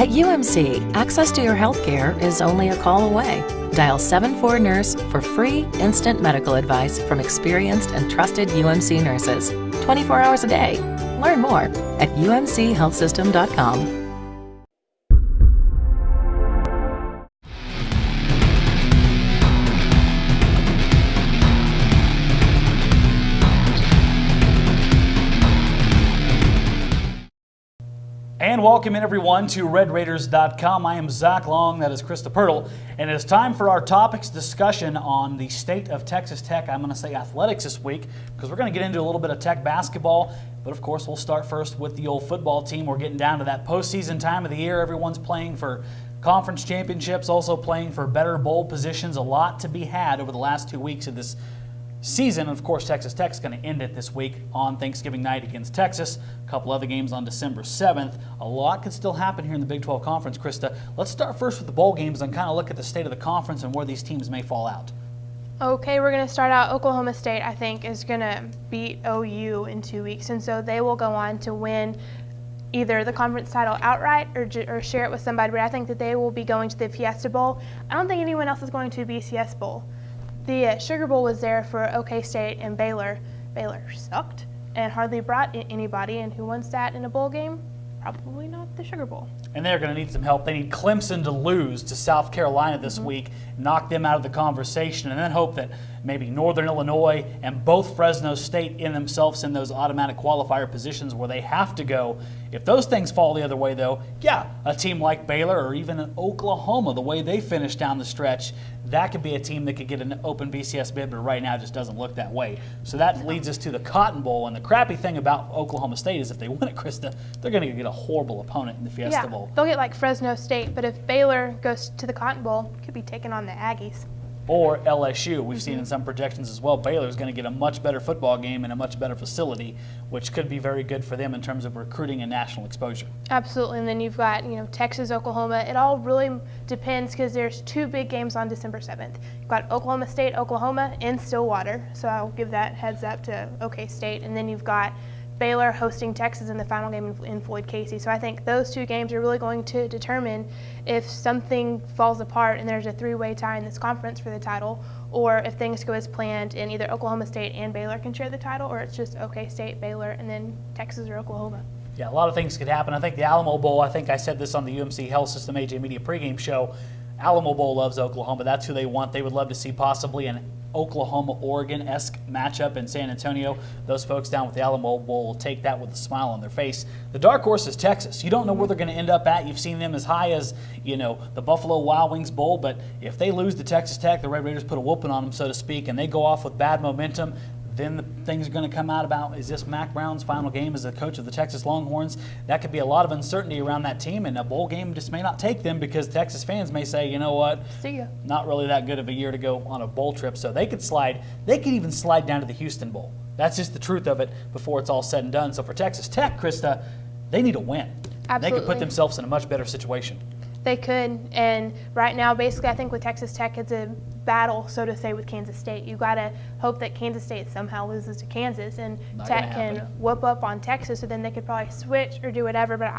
At UMC, access to your health care is only a call away. Dial 74-NURSE for free, instant medical advice from experienced and trusted UMC nurses, 24 hours a day. Learn more at umchealthsystem.com. And welcome in everyone to RedRaiders.com. I am Zach Long, that is Krista Pirtle, and it is time for our topics discussion on the state of Texas Tech. I'm going to say athletics this week because we're going to get into a little bit of Tech basketball, but of course we'll start first with the old football team. We're getting down to that postseason time of the year. Everyone's playing for conference championships, also playing for better bowl positions. A lot to be had over the last 2 weeks of this season. Of course, Texas Tech is going to end it this week on Thanksgiving night against Texas. A couple other games on December 7th. A lot could still happen here in the Big 12 Conference, Krista. Let's start first with the bowl games and kind of look at the state of the conference and where these teams may fall out. Okay, we're going to start out. Oklahoma State, I think, is going to beat OU in 2 weeks, and so they will go on to win either the conference title outright or share it with somebody, but I think that they will be going to the Fiesta Bowl. I don't think anyone else is going to the BCS Bowl. The Sugar Bowl was there for OK State and Baylor. Baylor sucked and hardly brought anybody, and who wants that in a bowl game? Probably not the Sugar Bowl. And they're going to need some help. They need Clemson to lose to South Carolina this week, knock them out of the conversation, and then hope that maybe Northern Illinois and both Fresno State in themselves in those automatic qualifier positions where they have to go. If those things fall the other way, though, yeah, a team like Baylor or even an Oklahoma, the way they finished down the stretch, that could be a team that could get an open BCS bid, but right now it just doesn't look that way. So that leads us to the Cotton Bowl, and the crappy thing about Oklahoma State is if they win it, Krista, they're going to get a horrible opponent in the Fiesta Bowl. They'll get like Fresno State, but if Baylor goes to the Cotton Bowl, it could be taking on the Aggies. Or LSU. We've seen in some projections as well, Baylor's going to get a much better football game and a much better facility, which could be very good for them in terms of recruiting and national exposure. Absolutely, and then you've got Texas, Oklahoma. It all really depends because there's 2 big games on December 7th. You've got Oklahoma State, Oklahoma in Stillwater, so I'll give that heads up to OK State, and then you've got Baylor hosting Texas in the final game in Floyd Casey. So I think those 2 games are really going to determine if something falls apart and there's a 3-way tie in this conference for the title, or if things go as planned and either Oklahoma State and Baylor can share the title, or it's just OK State, Baylor, and then Texas or Oklahoma. Yeah, a lot of things could happen. I think the Alamo Bowl, I think I said this on the UMC Health System AJ Media pregame show, Alamo Bowl loves Oklahoma. That's who they want. They would love to see possibly an Oklahoma-Oregon-esque matchup in San Antonio. Those folks down with the Alamo Bowl will take that with a smile on their face. The dark horse is Texas. You don't know where they're going to end up at. You've seen them as high as, the Buffalo Wild Wings Bowl, but if they lose to Texas Tech, the Red Raiders put a whooping on them, so to speak, and they go off with bad momentum, then the things are going to come out about, is this Mac Brown's final game as the coach of the Texas Longhorns? That could be a lot of uncertainty around that team, and a bowl game just may not take them because Texas fans may say, you know what, see ya. Not really that good of a year to go on a bowl trip. So they could slide. They could even slide down to the Houston Bowl. That's just the truth of it before it's all said and done. So for Texas Tech, Krista, they need a win. Absolutely. They could put themselves in a much better situation. They could, and right now, basically, I think with Texas Tech, it's a battle, so to say, with Kansas State. You got to hope that Kansas State somehow loses to Kansas, and Tech can whoop up on Texas, so then they could probably switch or do whatever. But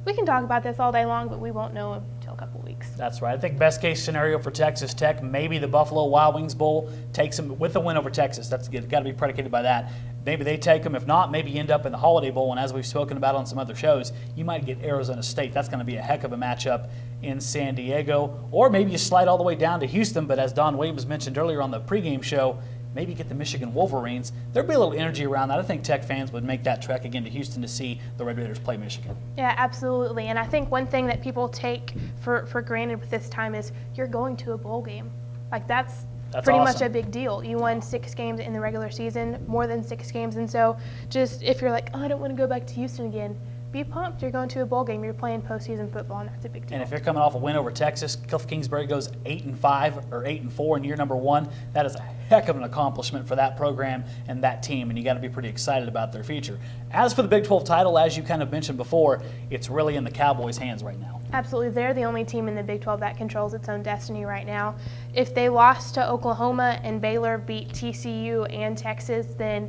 we can talk about this all day long, but we won't know until a couple of weeks. That's right. I think best case scenario for Texas Tech, maybe the Buffalo Wild Wings Bowl takes them with a win over Texas. That's got to be predicated by that. Maybe they take them. If not, maybe you end up in the Holiday Bowl. And as we've spoken about on some other shows, you might get Arizona State. That's going to be a heck of a matchup in San Diego. Or maybe you slide all the way down to Houston. But as Don Williams mentioned earlier on the pregame show, maybe get the Michigan Wolverines. There'd be a little energy around that. I think Tech fans would make that trek again to Houston to see the Red Raiders play Michigan. Yeah, absolutely. And I think one thing that people take for granted with this time is you're going to a bowl game. Like that's pretty awesome. much a big deal. You won 6 games in the regular season, more than 6 games. And so just if you're like, oh, I don't want to go back to Houston again, be pumped. You're going to a bowl game. You're playing postseason football, and that's a big deal. And if you're coming off a win over Texas, Cliff Kingsbury goes 8-5 or 8-4 in year number 1. That is a heck of an accomplishment for that program and that team, and you got to be pretty excited about their future. As for the Big 12 title, as you kind of mentioned before, it's really in the Cowboys' hands right now. Absolutely. They're the only team in the Big 12 that controls its own destiny right now. If they lost to Oklahoma and Baylor beat TCU and Texas, then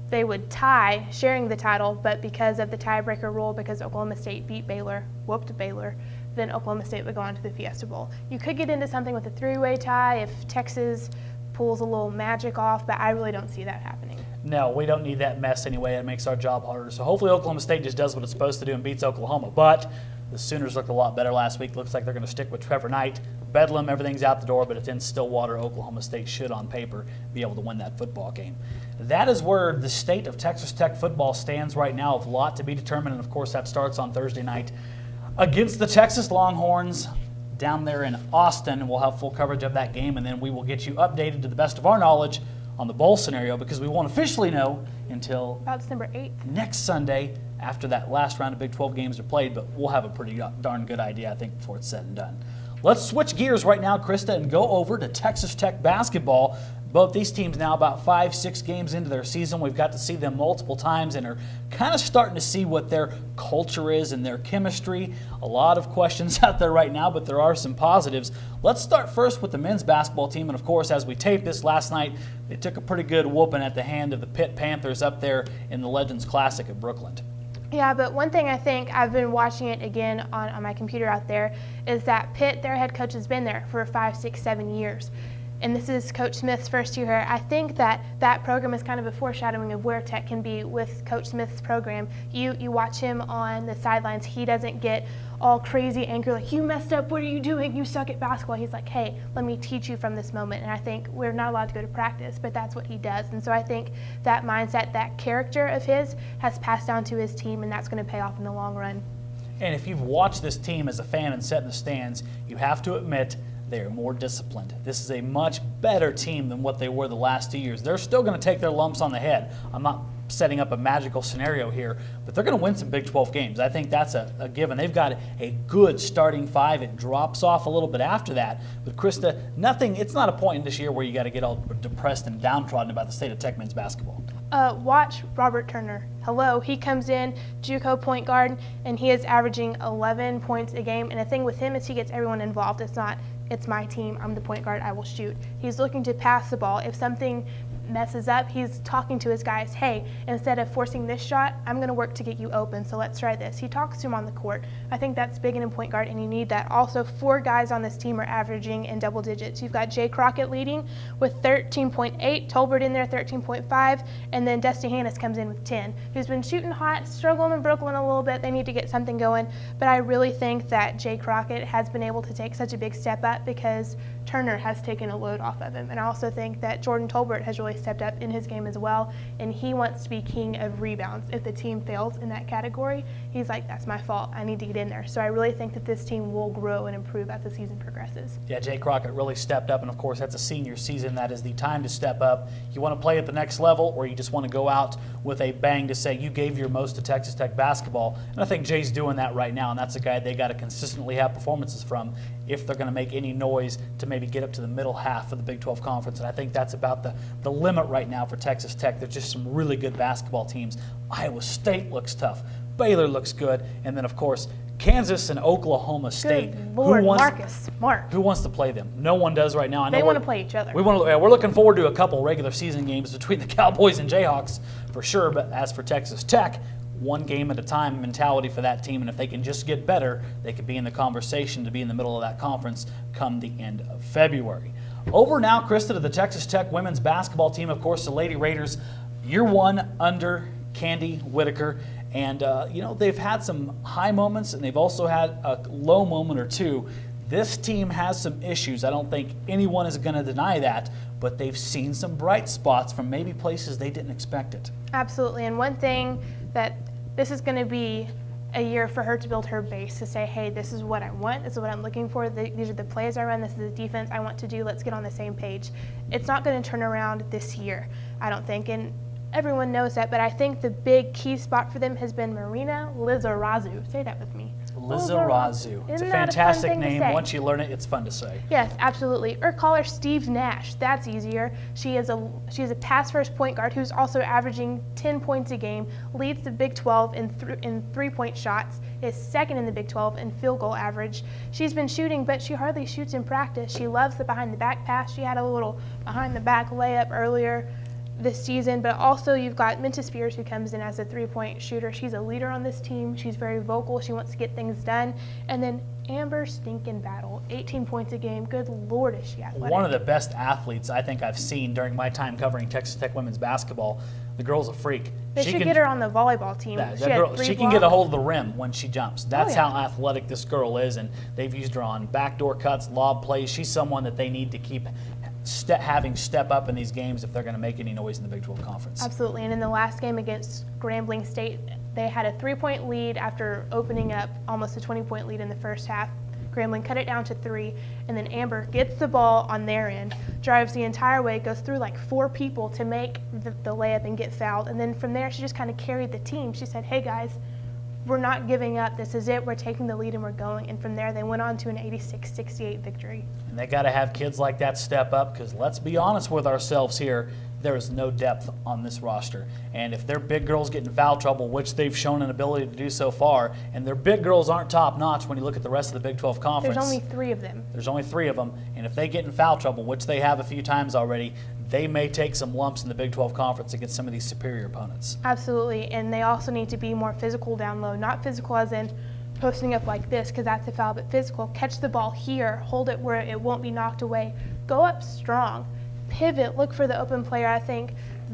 they would tie, sharing the title, but because of the tiebreaker rule, because Oklahoma State beat Baylor, whooped Baylor, then Oklahoma State would go on to the Fiesta Bowl. You could get into something with a three-way tie if Texas pulls a little magic off, but I really don't see that happening. No, we don't need that mess anyway. It makes our job harder. So hopefully Oklahoma State just does what it's supposed to do and beats Oklahoma. But the Sooners looked a lot better last week. Looks like they're going to stick with Trevor Knight. Bedlam, everything's out the door, but it's in Stillwater. Oklahoma State should, on paper, be able to win that football game. That is where the state of Texas Tech football stands right now. A lot to be determined, and of course that starts on Thursday night against the Texas Longhorns down there in Austin, and we'll have full coverage of that game, and then we will get you updated to the best of our knowledge on the bowl scenario, because we won't officially know until about December 8th. Next Sunday after that last round of Big 12 games are played, but we'll have a pretty darn good idea, I think, before it's said and done. Let's switch gears right now, Krista, and go over to Texas Tech basketball. Both these teams now about 5-6 games into their season. We've got to see them multiple times and are kind of starting to see what their culture is and their chemistry. A lot of questions out there right now, but there are some positives. Let's start first with the men's basketball team. And of course, as we taped this last night, they took a pretty good whooping at the hand of the Pitt Panthers up there in the Legends Classic at Brooklyn. Yeah, but one thing I think, I've been watching it again on my computer out there, is that Pitt, their head coach, has been there for 5, 6, 7 years. And this is Coach Smith's first year here. I think that program is kind of a foreshadowing of where Tech can be with Coach Smith's program. You watch him on the sidelines. He doesn't get all crazy angry, like, you messed up, what are you doing? You suck at basketball. He's like, hey, let me teach you from this moment. And I think we're not allowed to go to practice, but that's what he does. And so I think that mindset, that character of his has passed down to his team, and that's going to pay off in the long run. And if you've watched this team as a fan and sat in the stands, you have to admit they are more disciplined. This is a much better team than what they were the last 2 years. They're still going to take their lumps on the head. I'm not setting up a magical scenario here, but they're going to win some Big 12 games. I think that's a given. They've got a good starting five. It drops off a little bit after that. But Krista, it's not a point in this year where you got to get all depressed and downtrodden about the state of Tech men's basketball. Watch Robert Turner. Hello, he comes in, JUCO point guard, and he is averaging 11 points a game. And the thing with him is he gets everyone involved. It's my team, I'm the point guard, I will shoot. He's looking to pass the ball. If something messes up, he's talking to his guys, hey, instead of forcing this shot, I'm going to work to get you open, so let's try this. He talks to him on the court. I think that's big in a point guard, and you need that. Also, 4 guys on this team are averaging in double digits. You've got Jay Crockett leading with 13.8, Tolbert in there 13.5, and then Dusty Hannis comes in with 10, who's been shooting hot, struggling in Brooklyn a little bit. They need to get something going, but I really think that Jay Crockett has been able to take such a big step up because Turner has taken a load off of him. And I also think that Jordan Tolbert has really stepped up in his game as well, and he wants to be king of rebounds. If the team fails in that category, he's like, that's my fault, I need to get in there. So I really think that this team will grow and improve as the season progresses. Yeah, Jay Crockett really stepped up, and of course that's a senior season. That is the time to step up. You want to play at the next level, or you just want to go out with a bang to say you gave your most to Texas Tech basketball. And I think Jay's doing that right now, and that's a guy they got to consistently have performances from if they're going to make any noise to maybe get up to the middle half of the Big 12 Conference. And I think that's about the limit right now for Texas Tech. There's just some really good basketball teams. Iowa State looks tough. Baylor looks good. And then, of course, Kansas and Oklahoma State. Good Lord, Marcus Smart. Who wants to play them? No one does right now. I know they want to play each other. We're looking forward to a couple regular season games between the Cowboys and Jayhawks for sure. But as for Texas Tech, one game at a time mentality for that team, and if they can just get better, they could be in the conversation to be in the middle of that conference come the end of February. Over now, Krista, to the Texas Tech women's basketball team. Of course, the Lady Raiders, year one under Candy Whitaker, and they've had some high moments, and they've also had a low moment or two. This team has some issues. I don't think anyone is going to deny that, but they've seen some bright spots from maybe places they didn't expect it. Absolutely, and one thing that this is going to be a year for her to build her base, to say, hey, this is what I want, this is what I'm looking for, these are the plays I run, this is the defense I want to do, let's get on the same page. It's not going to turn around this year, I don't think, and everyone knows that, but I think the big key spot for them has been Marina Lizarazu. Say that with me. Lizarazu. It's a fantastic name. Once you learn it, it's fun to say. Yes, absolutely. Or call her Steve Nash. That's easier. She is a pass-first point guard who's also averaging 10 points a game, leads the Big 12 in three-point shots, is second in the Big 12 in field goal average. She's been shooting, but she hardly shoots in practice. She loves the behind-the-back pass. She had a little behind-the-back layup earlier. this season, but also you've got Minta Spears, who comes in as a three-point shooter. She's a leader on this team. She's very vocal. She wants to get things done. And then Amber Stinkin' Battle, 18 points a game. Good Lord, is she athletic. One of the best athletes I think I've seen during my time covering Texas Tech women's basketball. The girl's a freak. They should get her on the volleyball team. She can get a hold of the rim when she jumps. That's yeah. how athletic this girl is, and they've used her on backdoor cuts, lob plays. She's someone that they need to keep having step up in these games if they're going to make any noise in the Big 12 Conference. Absolutely, and in the last game against Grambling State, they had a 3-point lead after opening up almost a 20-point lead in the first half. Grambling cut it down to 3, and then Amber gets the ball on their end, drives the entire way, goes through like 4 people to make the layup and get fouled, and then from there she just kind of carried the team. She said, hey guys, we're not giving up. This is it. We're taking the lead and we're going. And from there, they went on to an 86-68 victory. And they got to have kids like that step up, because let's be honest with ourselves here. There is no depth on this roster. And if their big girls get in foul trouble, which they've shown an ability to do so far, and their big girls aren't top notch when you look at the rest of the Big 12 Conference. There's only 3 of them. There's only 3 of them. And if they get in foul trouble, which they have a few times already, they may take some lumps in the Big 12 Conference against some of these superior opponents. Absolutely. And they also need to be more physical down low. Not physical as in posting up like this, because that's a foul, but physical. Catch the ball here, hold it where it won't be knocked away. Go up strong. Pivot, look for the open player. I think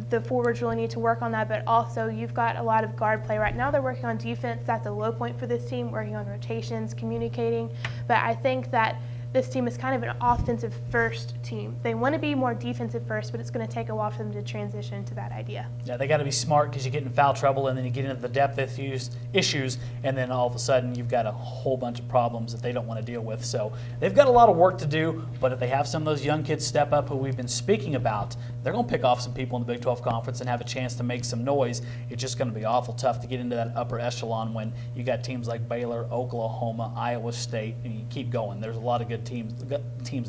the forwards really need to work on that, but also you've got a lot of guard play. Right now they're working on defense. That's a low point for this team, working on rotations, communicating. But I think that this team is kind of an offensive first team. They want to be more defensive first, but it's going to take a while for them to transition to that idea. Yeah, they got to be smart, because you get in foul trouble and then you get into the depth issues, and then all of a sudden you've got a whole bunch of problems that they don't want to deal with. So they've got a lot of work to do, but if they have some of those young kids step up who we've been speaking about, they're going to pick off some people in the Big 12 Conference and have a chance to make some noise. It's just going to be awful tough to get into that upper echelon when you got teams like Baylor, Oklahoma, Iowa State, and you keep going. There's a lot of good teams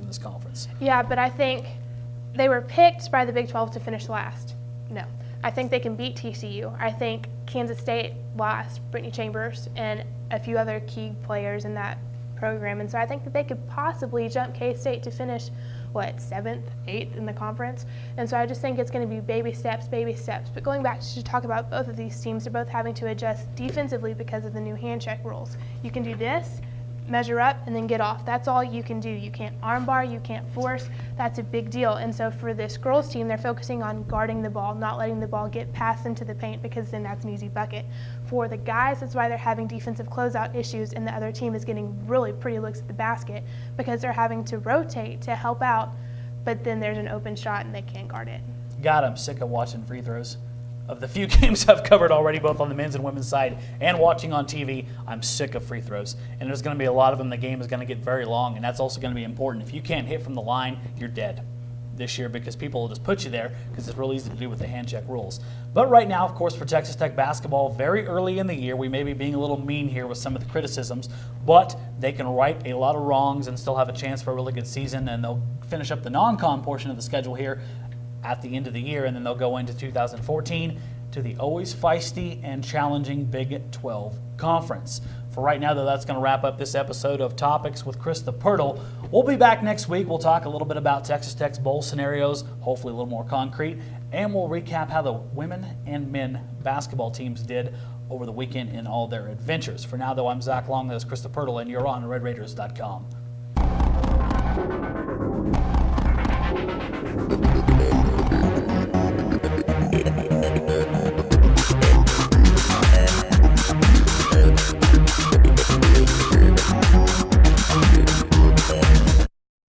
in this conference. Yeah, but I think they were picked by the Big 12 to finish last. No. I think they can beat TCU. I think Kansas State lost Brittany Chambers and a few other key players in that program, and so I think that they could possibly jump K-State to finish, 7th, 8th in the conference. And so I just think it's going to be baby steps. But going back to talk about both of these teams, they're both having to adjust defensively because of the new hand check rules. You can do this, measure up, and then get off. That's all you can do. You can't armbar, you can't force. That's a big deal. And so for this girls team, they're focusing on guarding the ball, not letting the ball get past into the paint, because then that's an easy bucket. For the guys, that's why they're having defensive closeout issues, and the other team is getting really pretty looks at the basket, because they're having to rotate to help out, but then there's an open shot and they can't guard it. God, I'm sick of watching free throws. Of the few games I've covered already, both on the men's and women's side and watching on TV, I'm sick of free throws. And there's going to be a lot of them. The game is going to get very long, and that's also going to be important. If you can't hit from the line, you're dead this year, because people will just put you there, because it's real easy to do with the hand check rules. But right now, of course, for Texas Tech basketball, very early in the year, we may be being a little mean here with some of the criticisms, but they can right a lot of wrongs and still have a chance for a really good season, and they'll finish up the non-con portion of the schedule here at the end of the year, and then they'll go into 2014 to the always feisty and challenging Big 12 Conference. For right now, though, that's going to wrap up this episode of Topics with Krista Pirtle. We'll be back next week. We'll talk a little bit about Texas Tech's bowl scenarios, hopefully a little more concrete, and we'll recap how the women and men basketball teams did over the weekend in all their adventures. For now, though, I'm Zach Long, that is Krista Pirtle, and you're on RedRaiders.com.